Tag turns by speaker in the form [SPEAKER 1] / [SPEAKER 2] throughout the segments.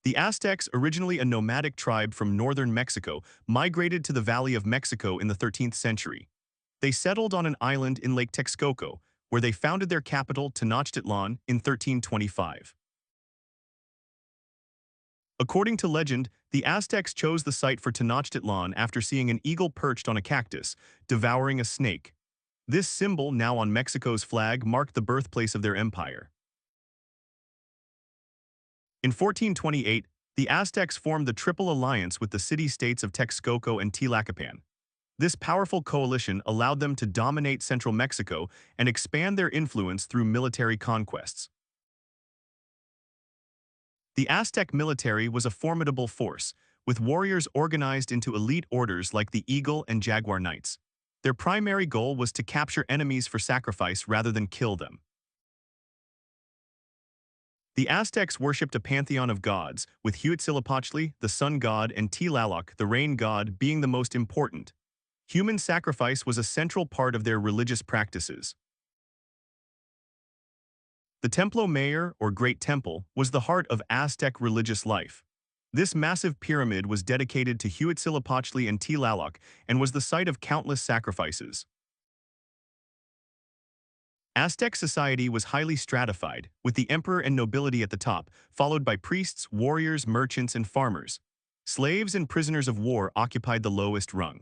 [SPEAKER 1] The Aztecs, originally a nomadic tribe from northern Mexico, migrated to the Valley of Mexico in the 13th century. They settled on an island in Lake Texcoco, where they founded their capital, Tenochtitlan, in 1325. According to legend, the Aztecs chose the site for Tenochtitlan after seeing an eagle perched on a cactus, devouring a snake. This symbol, now on Mexico's flag, marked the birthplace of their empire. In 1428, the Aztecs formed the Triple Alliance with the city-states of Texcoco and Tlacopan. This powerful coalition allowed them to dominate central Mexico and expand their influence through military conquests. The Aztec military was a formidable force, with warriors organized into elite orders like the Eagle and Jaguar Knights. Their primary goal was to capture enemies for sacrifice rather than kill them. The Aztecs worshipped a pantheon of gods, with Huitzilopochtli, the sun god, and Tlaloc, the rain god, being the most important. Human sacrifice was a central part of their religious practices. The Templo Mayor, or Great Temple, was the heart of Aztec religious life. This massive pyramid was dedicated to Huitzilopochtli and Tlaloc and was the site of countless sacrifices. Aztec society was highly stratified, with the emperor and nobility at the top, followed by priests, warriors, merchants, and farmers. Slaves and prisoners of war occupied the lowest rung.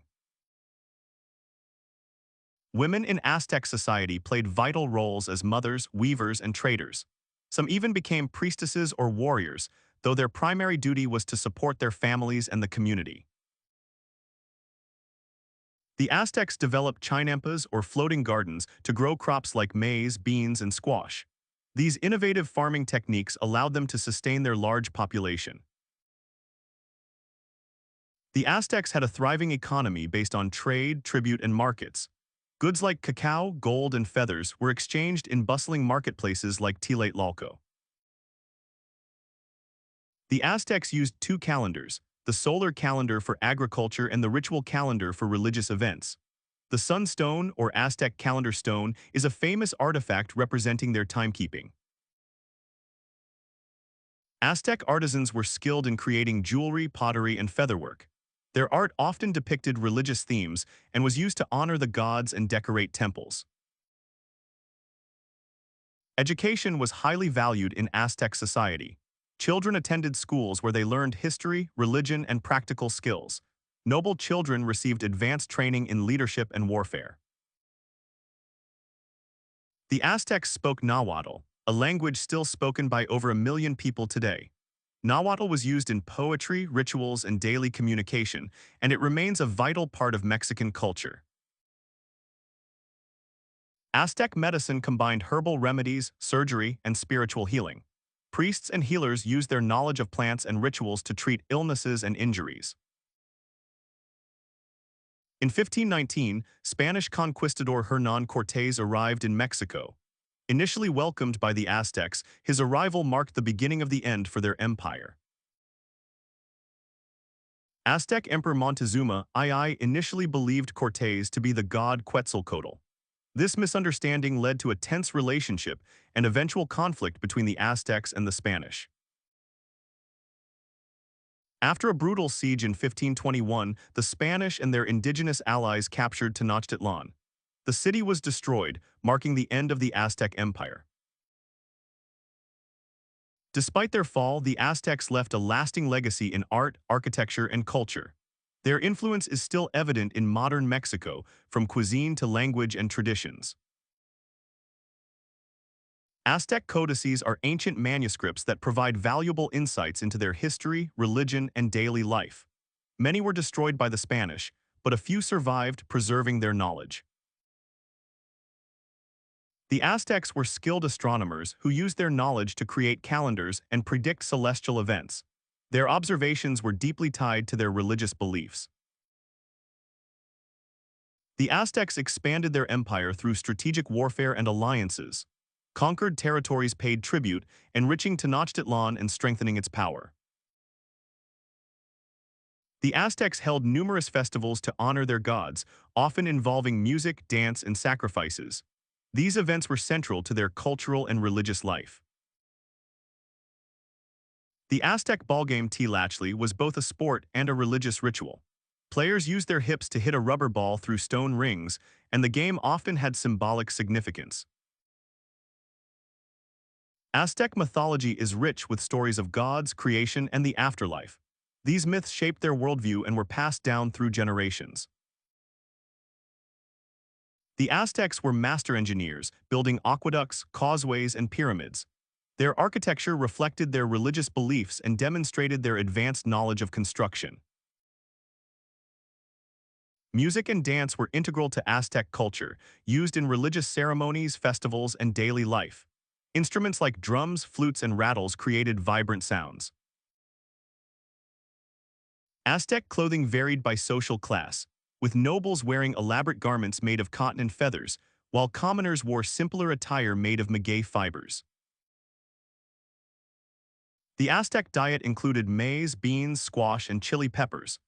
[SPEAKER 1] Women in Aztec society played vital roles as mothers, weavers, and traders. Some even became priestesses or warriors, though their primary duty was to support their families and the community. The Aztecs developed chinampas or floating gardens to grow crops like maize, beans, and squash. These innovative farming techniques allowed them to sustain their large population. The Aztecs had a thriving economy based on trade, tribute, and markets. Goods like cacao, gold, and feathers were exchanged in bustling marketplaces like Tlatelolco. The Aztecs used two calendars, the solar calendar for agriculture and the ritual calendar for religious events. The sunstone, or Aztec calendar stone, is a famous artifact representing their timekeeping. Aztec artisans were skilled in creating jewelry, pottery, and featherwork. Their art often depicted religious themes and was used to honor the gods and decorate temples. Education was highly valued in Aztec society. Children attended schools where they learned history, religion, and practical skills. Noble children received advanced training in leadership and warfare. The Aztecs spoke Nahuatl, a language still spoken by over 1 million people today. Nahuatl was used in poetry, rituals, and daily communication, and it remains a vital part of Mexican culture. Aztec medicine combined herbal remedies, surgery, and spiritual healing. Priests and healers used their knowledge of plants and rituals to treat illnesses and injuries. In 1519, Spanish conquistador Hernán Cortés arrived in Mexico. Initially welcomed by the Aztecs, his arrival marked the beginning of the end for their empire. Aztec Emperor Montezuma II initially believed Cortés to be the god Quetzalcoatl. This misunderstanding led to a tense relationship and eventual conflict between the Aztecs and the Spanish. After a brutal siege in 1521, the Spanish and their indigenous allies captured Tenochtitlan. The city was destroyed, marking the end of the Aztec Empire. Despite their fall, the Aztecs left a lasting legacy in art, architecture, and culture. Their influence is still evident in modern Mexico, from cuisine to language and traditions. Aztec codices are ancient manuscripts that provide valuable insights into their history, religion, and daily life. Many were destroyed by the Spanish, but a few survived, preserving their knowledge. The Aztecs were skilled astronomers who used their knowledge to create calendars and predict celestial events. Their observations were deeply tied to their religious beliefs. The Aztecs expanded their empire through strategic warfare and alliances. Conquered territories paid tribute, enriching Tenochtitlan and strengthening its power. The Aztecs held numerous festivals to honor their gods, often involving music, dance, and sacrifices. These events were central to their cultural and religious life. The Aztec ballgame Tlachtli was both a sport and a religious ritual. Players used their hips to hit a rubber ball through stone rings, and the game often had symbolic significance. Aztec mythology is rich with stories of gods, creation, and the afterlife. These myths shaped their worldview and were passed down through generations. The Aztecs were master engineers, building aqueducts, causeways, and pyramids. Their architecture reflected their religious beliefs and demonstrated their advanced knowledge of construction. Music and dance were integral to Aztec culture, used in religious ceremonies, festivals, and daily life. Instruments like drums, flutes, and rattles created vibrant sounds. Aztec clothing varied by social class, with nobles wearing elaborate garments made of cotton and feathers, while commoners wore simpler attire made of maguey fibers. The Aztec diet included maize, beans, squash, and chili peppers.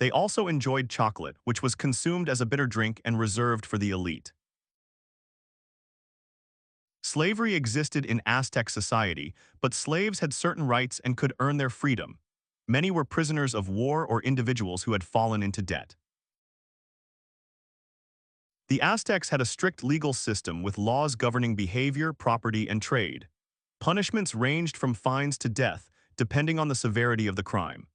[SPEAKER 1] They also enjoyed chocolate, which was consumed as a bitter drink and reserved for the elite. Slavery existed in Aztec society, but slaves had certain rights and could earn their freedom. Many were prisoners of war or individuals who had fallen into debt. The Aztecs had a strict legal system with laws governing behavior, property, and trade. Punishments ranged from fines to death, depending on the severity of the crime.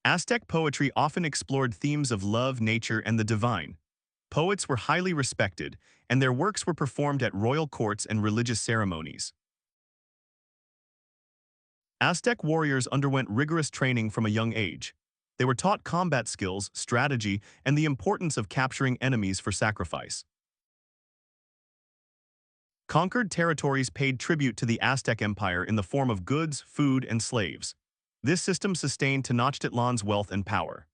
[SPEAKER 1] Aztec poetry often explored themes of love, nature, and the divine. Poets were highly respected, and their works were performed at royal courts and religious ceremonies. Aztec warriors underwent rigorous training from a young age. They were taught combat skills, strategy, and the importance of capturing enemies for sacrifice. Conquered territories paid tribute to the Aztec Empire in the form of goods, food, and slaves. This system sustained Tenochtitlan's wealth and power.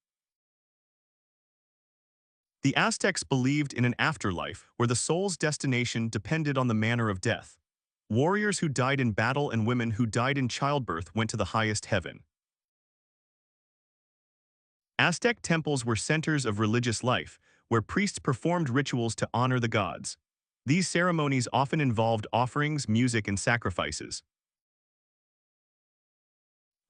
[SPEAKER 1] The Aztecs believed in an afterlife where the soul's destination depended on the manner of death. Warriors who died in battle and women who died in childbirth went to the highest heaven. Aztec temples were centers of religious life, where priests performed rituals to honor the gods. These ceremonies often involved offerings, music, and sacrifices.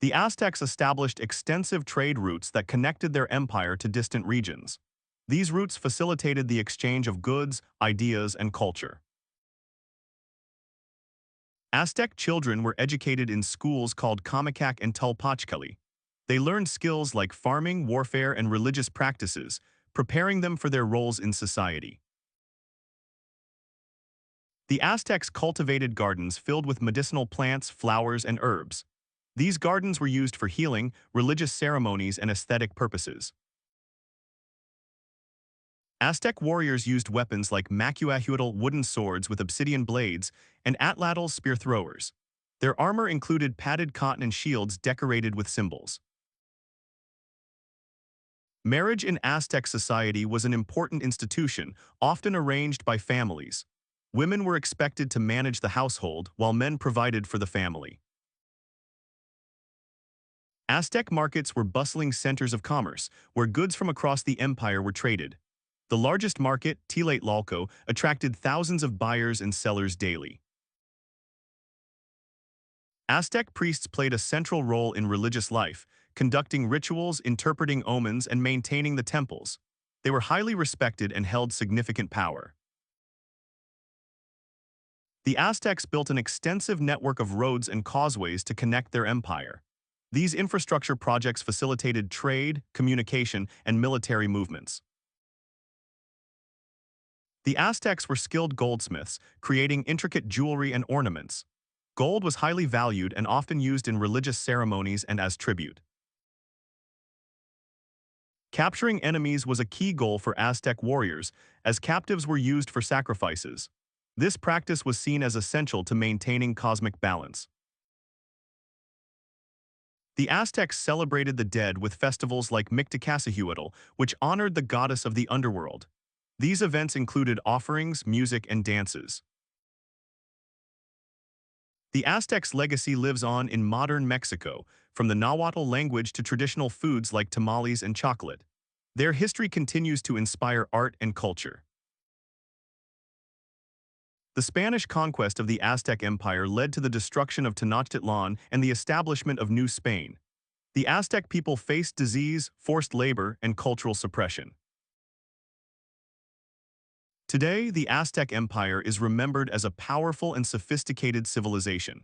[SPEAKER 1] The Aztecs established extensive trade routes that connected their empire to distant regions. These routes facilitated the exchange of goods, ideas, and culture. Aztec children were educated in schools called Kamicac and Tulpachcali. They learned skills like farming, warfare, and religious practices, preparing them for their roles in society. The Aztecs cultivated gardens filled with medicinal plants, flowers, and herbs. These gardens were used for healing, religious ceremonies, and aesthetic purposes. Aztec warriors used weapons like macuahuitl wooden swords with obsidian blades and atlatl spear throwers. Their armor included padded cotton and shields decorated with symbols. Marriage in Aztec society was an important institution, often arranged by families. Women were expected to manage the household while men provided for the family. Aztec markets were bustling centers of commerce, where goods from across the empire were traded. The largest market, Tlachtli, attracted thousands of buyers and sellers daily. Aztec priests played a central role in religious life, conducting rituals, interpreting omens, and maintaining the temples. They were highly respected and held significant power. The Aztecs built an extensive network of roads and causeways to connect their empire. These infrastructure projects facilitated trade, communication, and military movements. The Aztecs were skilled goldsmiths, creating intricate jewelry and ornaments. Gold was highly valued and often used in religious ceremonies and as tribute. Capturing enemies was a key goal for Aztec warriors, as captives were used for sacrifices. This practice was seen as essential to maintaining cosmic balance. The Aztecs celebrated the dead with festivals like Mictlacahuitl, which honored the goddess of the underworld. These events included offerings, music, and dances. The Aztecs' legacy lives on in modern Mexico, from the Nahuatl language to traditional foods like tamales and chocolate. Their history continues to inspire art and culture. The Spanish conquest of the Aztec Empire led to the destruction of Tenochtitlan and the establishment of New Spain. The Aztec people faced disease, forced labor, and cultural suppression. Today, the Aztec Empire is remembered as a powerful and sophisticated civilization.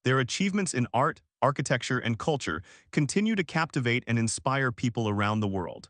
[SPEAKER 1] Their achievements in art, architecture, and culture continue to captivate and inspire people around the world.